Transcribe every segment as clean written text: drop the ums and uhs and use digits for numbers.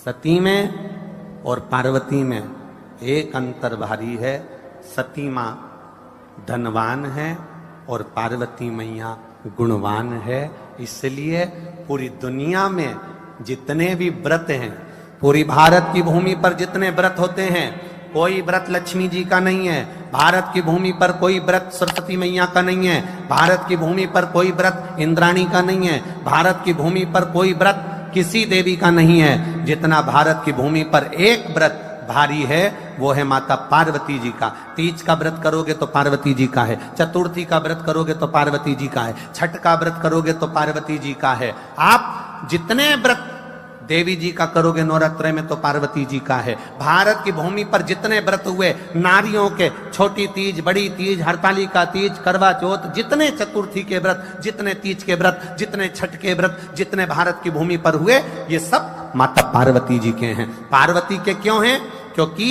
सती में और पार्वती में एक अंतर भारी है। सती माँ धनवान है और पार्वती मैया गुणवान है। इसलिए पूरी दुनिया में जितने भी व्रत हैं, पूरी भारत की भूमि पर जितने व्रत होते हैं, कोई व्रत लक्ष्मी जी का नहीं है। भारत की भूमि पर कोई व्रत सरस्वती मैया का नहीं है। भारत की भूमि पर कोई व्रत इंद्राणी का नहीं है। भारत की भूमि पर कोई व्रत किसी देवी का नहीं है। जितना भारत की भूमि पर एक व्रत भारी है वो है माता पार्वती जी का। तीज का व्रत करोगे तो पार्वती जी का है, चतुर्थी का व्रत करोगे तो पार्वती जी का है, छठ का व्रत करोगे तो पार्वती जी का है। आप जितने व्रत देवी जी का करोगे नवरात्र में तो पार्वती जी का है। भारत की भूमि पर जितने व्रत हुए नारियों के, छोटी तीज, बड़ी तीज, हरतालिका तीज, करवा चौथ, जितने चतुर्थी के व्रत, जितने तीज के व्रत, जितने छठ के व्रत, जितने भारत की भूमि पर हुए, ये सब माता पार्वती जी के हैं। पार्वती के क्यों हैं? क्योंकि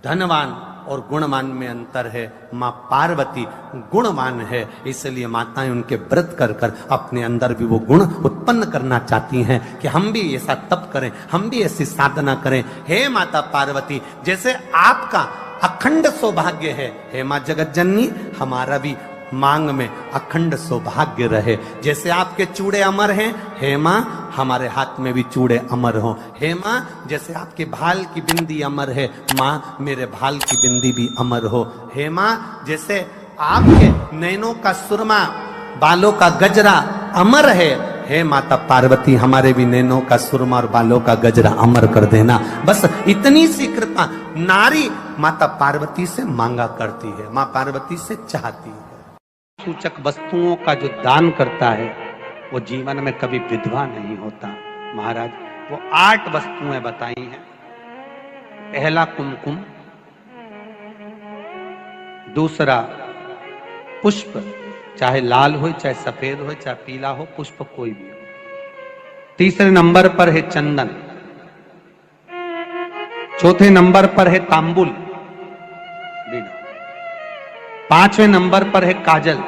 धनवान और गुणवान में अंतर है। माँ पार्वती गुणवान है, इसलिए माताएं उनके व्रत कर कर अपने अंदर भी वो गुण उत्पन्न करना चाहती हैं कि हम भी ऐसा तप करें, हम भी ऐसी साधना करें। हे माता पार्वती, जैसे आपका अखंड सौभाग्य है, हे माँ जगत जननी, हमारा भी मांग में अखंड सौभाग्य रहे। जैसे आपके चूड़े अमर हैं, हे माँ हमारे हाथ में भी चूड़े अमर हो। हे माँ जैसे आपके भाल की बिंदी अमर है, माँ मेरे भाल की बिंदी भी अमर हो। हे माँ जैसे आपके नैनों का सुरमा, बालों का गजरा अमर है, हे माता पार्वती हमारे भी नैनों का सुरमा और बालों का गजरा अमर कर देना। बस इतनी सी कृपा नारी माता पार्वती से मांगा करती है, माँ पार्वती से चाहती है। सूचक वस्तुओं का जो दान करता है वो जीवन में कभी विधवा नहीं होता। महाराज वो 8 वस्तुएं बताई हैं। पहला कुमकुम, दूसरा पुष्प, चाहे लाल हो, चाहे सफेद हो, चाहे पीला हो, पुष्प कोई भी हो। तीसरे नंबर पर है चंदन। चौथे नंबर पर है तांबुल, 5वें नंबर पर है काजल।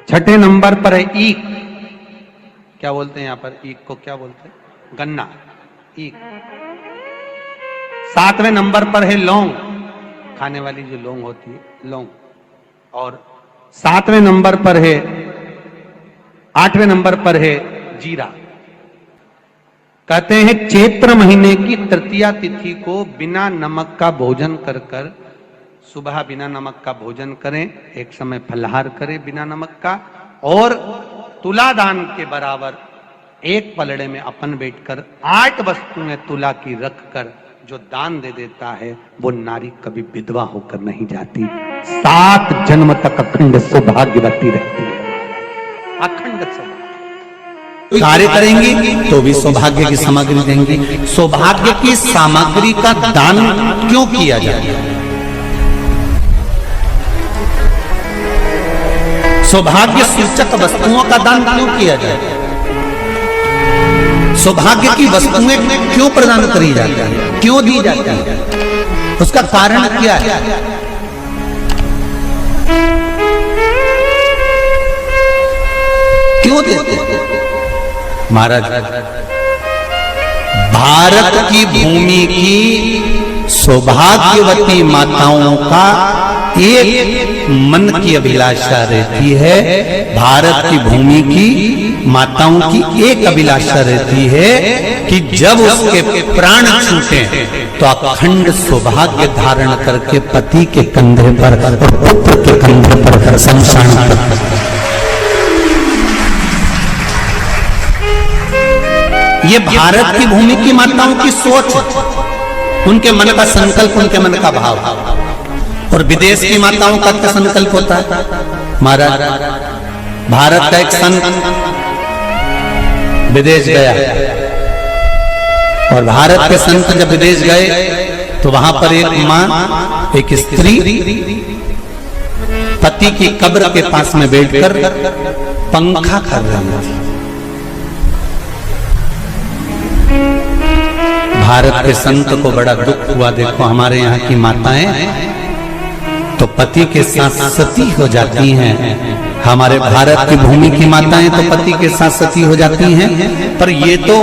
छठे नंबर पर है ईख। क्या बोलते हैं यहां पर ईख को? क्या बोलते हैं? गन्ना, ईख। 7वें नंबर पर है लौंग, खाने वाली जो लौंग होती है, लौंग। और 7वें नंबर पर है, 8वें नंबर पर है जीरा। कहते हैं चैत्र महीने की तृतीया तिथि को बिना नमक का भोजन कर कर, सुबह बिना नमक का भोजन करें, एक समय फलाहार करें बिना नमक का, और तुलादान के बराबर एक पलड़े में अपन बैठकर 8 वस्तुएं तुला की रख कर जो दान दे देता है वो नारी कभी विधवा होकर नहीं जाती, 7 जन्म तक अखंड सौभाग्यवती रहती है। अखंड सौभाग्य कार्य करेंगी तो भी सौभाग्य की सामग्री देंगी। सौभाग्य की सामग्री का दान क्यों किया जाता है? सौभाग्य सूचक वस्तुओं का दान क्यों किया जाए? सौभाग्य की वस्तुएं क्यों प्रदान करी जाती है, क्यों दी जाती है? उसका कारण क्या है? क्यों देते हैं? महाराज भारत की भूमि की सौभाग्यवती माताओं का एक मन की अभिलाषा रहती है। भारत की भूमि की माताओं की एक अभिलाषा रहती है कि जब उसके प्राण छूटे तो अखंड सौभाग्य धारण करके पति के कंधे पर और पुत्र के कंधे पर शमशान पर। ये भारत की भूमि की माताओं की सोच, उनके मन का संकल्प, उनके मन का भाव। और विदेश की माताओं का क्या संकल्प होता है? महाराज भारत का एक संत विदेश गया और भारत के संत जब विदेश गए तो वहां पर एक मां, एक स्त्री पति की कब्र के पास में बैठकर पंखा कर रही थी। भारत के संत को बड़ा दुख हुआ, देखो हमारे यहाँ की माताएं तो पति के साथ सती हो जाती हैं हमारे भारत की भूमि की माताएं तो पति के साथ सती हो जाती हैं, पर ये तो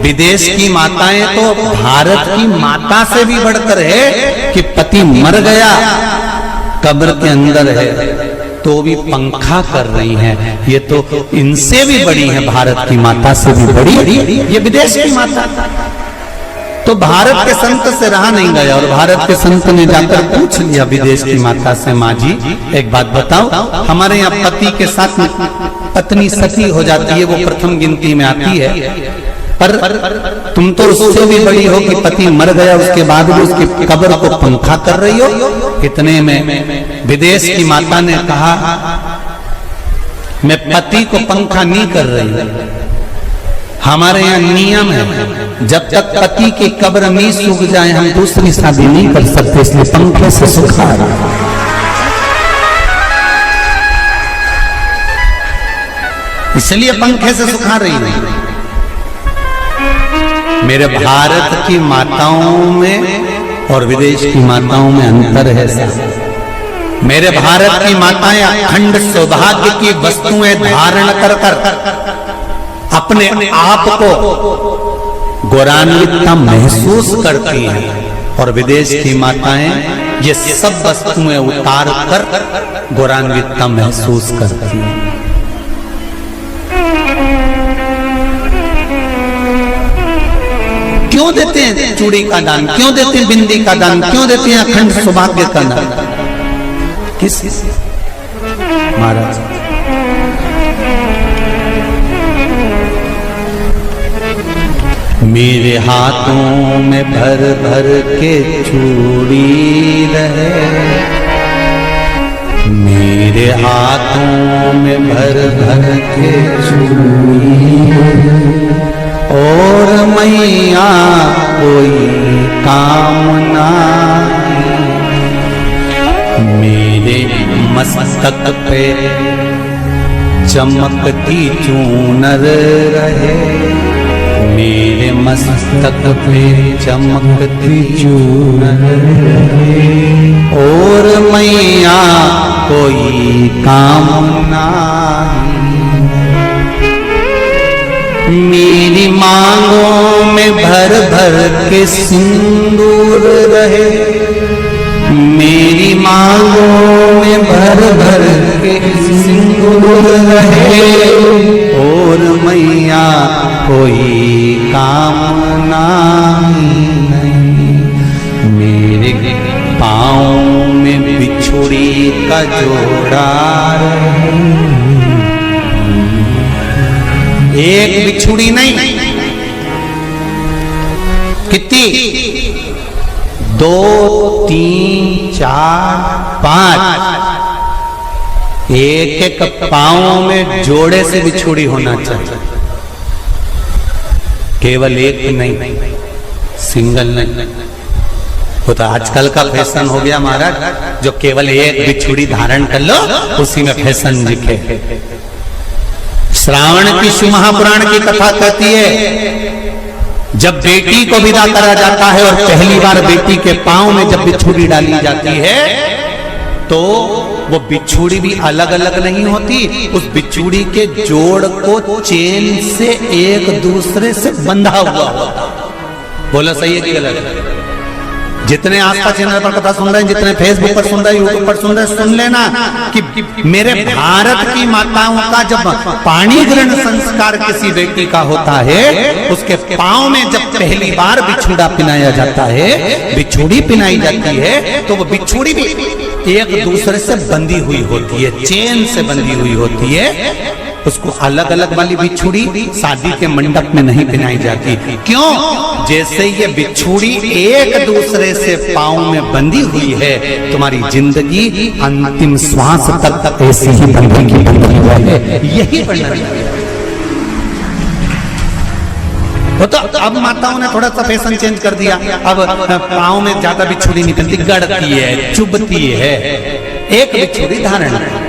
विदेश की माताएं तो भारत की माता से भी बढ़कर है कि पति मर गया, कब्र के अंदर है, तो भी पंखा कर रही हैं। ये तो इनसे भी बड़ी है, भारत की माता से भी बड़ी ये विदेश की माता। तो भारत के संत से रहा नहीं गया और भारत के संत ने जाकर पूछ लिया विदेश की माता से, माँ जी एक बात बताओ, हमारे यहाँ पति के साथ पत्नी सती हो जाती है, वो प्रथम गिनती में आती है, पर तुम तो उससे भी बड़ी हो कि पति मर गया उसके बाद भी उसकी कब्र को पंखा कर रही हो। इतने में विदेश की माता ने कहा, मैं पति को पंखा नहीं कर रही, हमारे यहाँ नियम है जब तक पति की कब्र नहीं सूख जाए हम दूसरी शादी नहीं कर सकते, इसलिए पंखे से सुखा रहा। इसलिए पंखे से सुखा रही नहीं। मेरे भारत की माताओं में और विदेश की माताओं में अंतर है साहब। मेरे भारत की माताएं अखंड सौभाग्य की वस्तुएं धारण कर अपने आप को गौरवान्वितता महसूस करती हैं, और विदेश की माताएं ये सब वस्तुएं उतार कर गौरवान्वितता महसूस करती हैं। क्यों देते हैं चूड़ी का दान, क्यों देते हैं बिंदी का दान, क्यों देते हैं अखंड सौभाग्य का दान? किस महाराज मेरे हाथों में भर भर के चूड़ी रहे, मेरे हाथों में भर भर के चूड़ी, और मैया कोई कामना मेरे मस्तक पे चमकती चूनर रहे, मेरे मस्तक पे चमकती चूनर रहे, और मैया कोई कामना मेरी मांगों में भर भर के सिंदूर रहे, मेरी मांगों में भर भर के सिंदूर रहे, और मैया कोई कामना नहीं मेरे पाँव में बिछुड़ी का जोड़ा रहे। एक बिछुड़ी नहीं, कितनी? 2, 3, 4, 5, एक एक पाँव में जोड़े से बिछुड़ी होना चाहिए, केवल एक नहीं, सिंगल नहीं। वो तो आजकल का फैशन हो गया महाराज, जो केवल एक बिछुड़ी धारण कर लो उसी में फैशन दिखे। श्रावण की शिव महापुराण की कथा कहती है, जब बेटी को विदा करा जाता है और पहली बार बेटी के पांव में जब बिछुड़ी डाली जाती है, तो वो बिछुड़ी भी अलग अलग नहीं होती, उस बिछुड़ी के जोड़ को चेन से एक दूसरे से बंधा हुआ होता। बोला सही है कि गलत? जितने आस्था चैनल पर कथा सुन रहे हैं, जितने फेसबुक पर सुन रहे हैं, यूट्यूब पर सुन रहे हैं, सुन लेना कि मेरे भारत की माताओं का जब पाणी ग्रहण संस्कार किसी बेटी का होता है, उसके पांव में जब पहली बार बिछुड़ा पिनाया जाता है, बिछुड़ी पिनाई जाती है, तो वो बिछुड़ी भी एक दूसरे से बंधी हुई होती है, चेन से बंधी हुई होती है। उसको अलग अलग वाली बिछुड़ी शादी के मंडप में नहीं पहनाई जाती। क्यों? जैसे ये बिछुड़ी एक दूसरे से पांव में बंधी हुई है, तुम्हारी जिंदगी अंतिम श्वास तक ऐसी ही बंधेगी, यही वर्णन है। तो अब माताओं ने थोड़ा सा फैशन चेंज कर दिया, अब पांव में ज्यादा बिछुड़ी नहीं पहनती, गड़ती है, चुभती है, एक बिछुड़ी धारण है।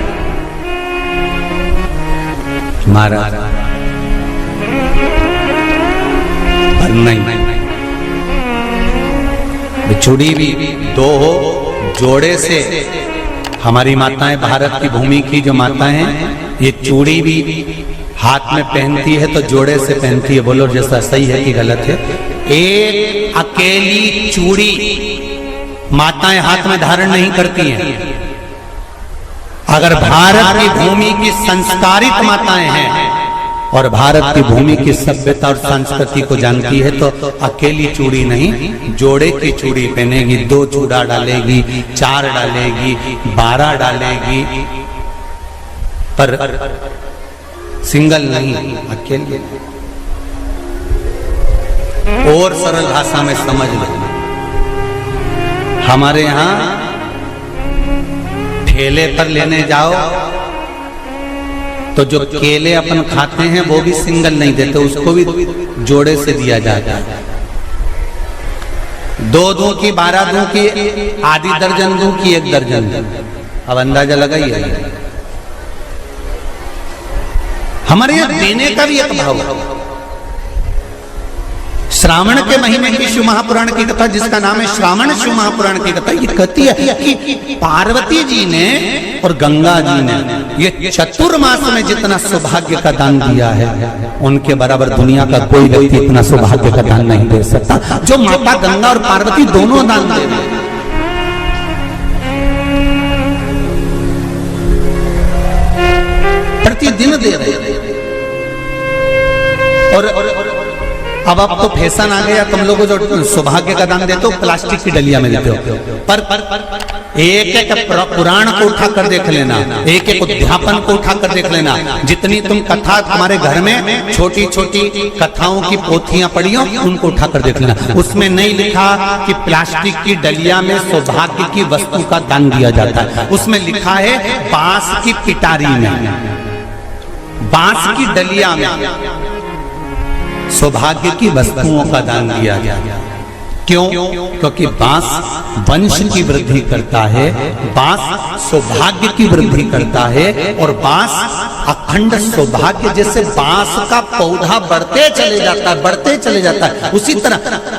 महाराज पर नहीं, बिछुड़ी भी दो हो, जोड़े से हमारी माताएं, भारत की भूमि की जो माताएं हैं, ये चूड़ी भी हाथ में पहनती है तो जोड़े से पहनती है। बोलो जैसा सही है कि गलत है? एक अकेली चूड़ी माताएं हाथ में धारण नहीं करती हैं। अगर भारत की भूमि की संस्कारित माताएं हैं और भारत की भूमि की सभ्यता और संस्कृति को जानती है तो अकेली चूड़ी नहीं, जोड़े की चूड़ी पहनेगी, 2 चूड़ा डालेगी, 4 डालेगी, 12 डालेगी, पर सिंगल नहीं, अकेले। और सरल भाषा में समझ लो, हमारे यहां ठेले पर लेने जाओ तो जो केले अपन खाते हैं वो भी सिंगल नहीं देते, उसको भी जोड़े से दिया जाता है। 2 दूं की, 12 दूं की, आधी दर्जन दूं की, 1 दर्जन दूं। अब अंदाजा लगाइए। हमारे यहां देने का भी एक भाव है। श्रावण के महीने की शिव महापुराण की कथा, जिसका नाम है श्रावण शिव महापुराण की कथा, ये कहती है कि पार्वती जी ने और गंगा जी ने ये चतुर्मास में जितना सौभाग्य का दान दिया है, उनके बराबर दुनिया का कोई व्यक्ति इतना सौभाग्य का दान नहीं दे सकता जो माता गंगा और पार्वती दोनों दान दे रहे हैं। प्रतिदिन दे रहे हैं। और अब तो फैशन आ गया, तुम लोगों जो सौभाग्य का दान देते हो प्लास्टिक की डलिया में देते हो, पर एक एक पुराण को उठा कर देख लेना, एक एक उद्यापन को उठा कर देख लेना। जितनी तुम कथा तुम्हारे घर में छोटी छोटी कथाओं की पोथियां पढ़ी हो, उनको उठा कर देख लेना। उसमें नहीं लिखा कि प्लास्टिक की डलिया में सौभाग्य की वस्तु का दान दिया जाता है। उसमें लिखा है बांस की पिटारी में, बांस की डलिया में सौभाग्य की वस्तुओं का दान दिया गया। क्यों? क्योंकि बांस वंश की वृद्धि करता है, बांस सौभाग्य की वृद्धि करता है, और बांस अखंड सौभाग्य। जैसे बांस का पौधा बढ़ते चले जाता है, बढ़ते चले जाता है, उसी तरह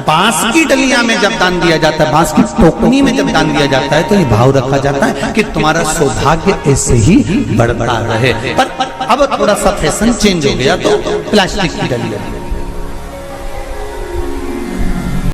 बांस की डलिया में जब दान दिया जाता है, बांस की टोकनी में जब दान दिया जाता है, तो ये भाव रखा जाता है कि तुम्हारा सौभाग्य ऐसे ही बढ़ता रहे। पर अब थोड़ा सा फैशन चेंज हो गया तो प्लास्टिक की डलिया